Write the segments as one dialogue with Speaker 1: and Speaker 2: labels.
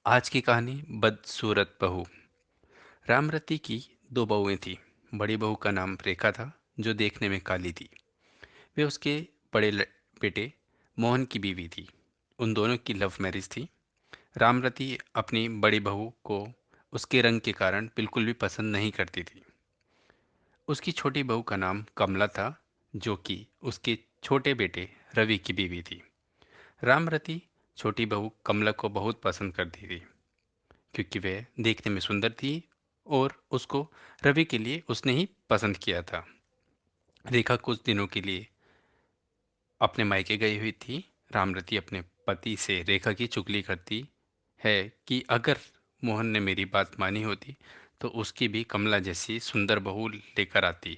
Speaker 1: आज की कहानी बदसूरत बहू। रामरती की दो बहुएं थीं। बड़ी बहू का नाम रेखा था, जो देखने में काली थी। वे उसके बेटे मोहन की बीवी थी। उन दोनों की लव मैरिज थी। रामरती अपनी बड़ी बहू को उसके रंग के कारण बिल्कुल भी पसंद नहीं करती थी। उसकी छोटी बहू का नाम कमला था, जो कि उसके छोटे बेटे रवि की बीवी थी। रामरती छोटी बहू कमला को बहुत पसंद करती थी, क्योंकि वह देखने में सुंदर थी और उसको रवि के लिए उसने ही पसंद किया था। रेखा कुछ दिनों के लिए अपने मायके गई हुई थी। रामरती अपने पति से रेखा की चुगली करती है कि अगर मोहन ने मेरी बात मानी होती तो उसकी भी कमला जैसी सुंदर बहू लेकर आती।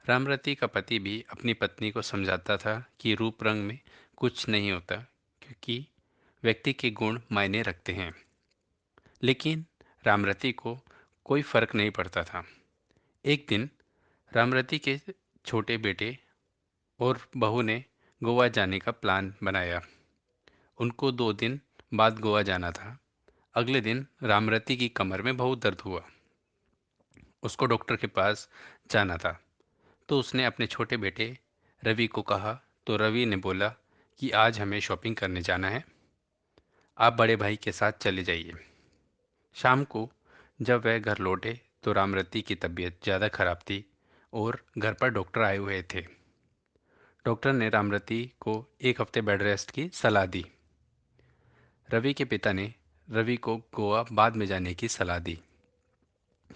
Speaker 1: रामरती का पति भी अपनी पत्नी को समझाता था कि रूप रंग में कुछ नहीं होता, क्योंकि व्यक्ति के गुण मायने रखते हैं। लेकिन रामरती को कोई फर्क नहीं पड़ता था। एक दिन रामरती के छोटे बेटे और बहू ने गोवा जाने का प्लान बनाया। उनको 2 दिन बाद गोवा जाना था। अगले दिन रामरती की कमर में बहुत दर्द हुआ। उसको डॉक्टर के पास जाना था, तो उसने अपने छोटे बेटे रवि को कहा। तो रवि ने बोला कि आज हमें शॉपिंग करने जाना है, आप बड़े भाई के साथ चले जाइए। शाम को जब वह घर लौटे तो रामरती की तबीयत ज़्यादा खराब थी और घर पर डॉक्टर आए हुए थे। डॉक्टर ने रामरती को 1 हफ्ते बेड रेस्ट की सलाह दी। रवि के पिता ने रवि को गोवा बाद में जाने की सलाह दी।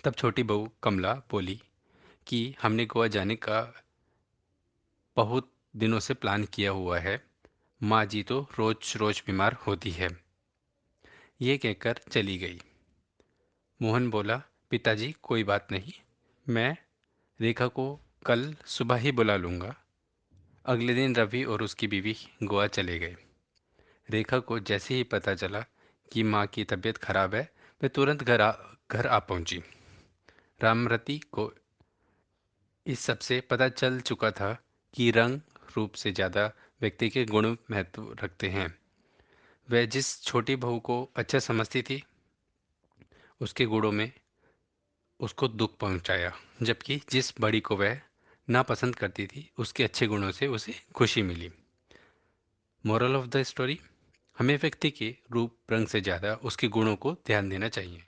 Speaker 1: तब छोटी बहू कमला बोली कि हमने गोवा जाने का बहुत दिनों से प्लान किया हुआ है। माँ जी तो रोज रोज बीमार होती है। ये कहकर चली गई। मोहन बोला, पिताजी कोई बात नहीं, मैं रेखा को कल सुबह ही बुला लूँगा। अगले दिन रवि और उसकी बीवी गोवा चले गए। रेखा को जैसे ही पता चला कि माँ की तबीयत खराब है, वह तुरंत घर आ पहुंची। रामरती को इस सब से पता चल चुका था कि रंग रूप से ज़्यादा व्यक्ति के गुण महत्व रखते हैं। वह जिस छोटी बहू को अच्छा समझती थी, उसके गुणों में उसको दुख पहुंचाया, जबकि जिस बड़ी को वह नापसंद करती थी, उसके अच्छे गुणों से उसे खुशी मिली। मोरल ऑफ द स्टोरी, हमें व्यक्ति के रूप रंग से ज़्यादा उसके गुणों को ध्यान देना चाहिए।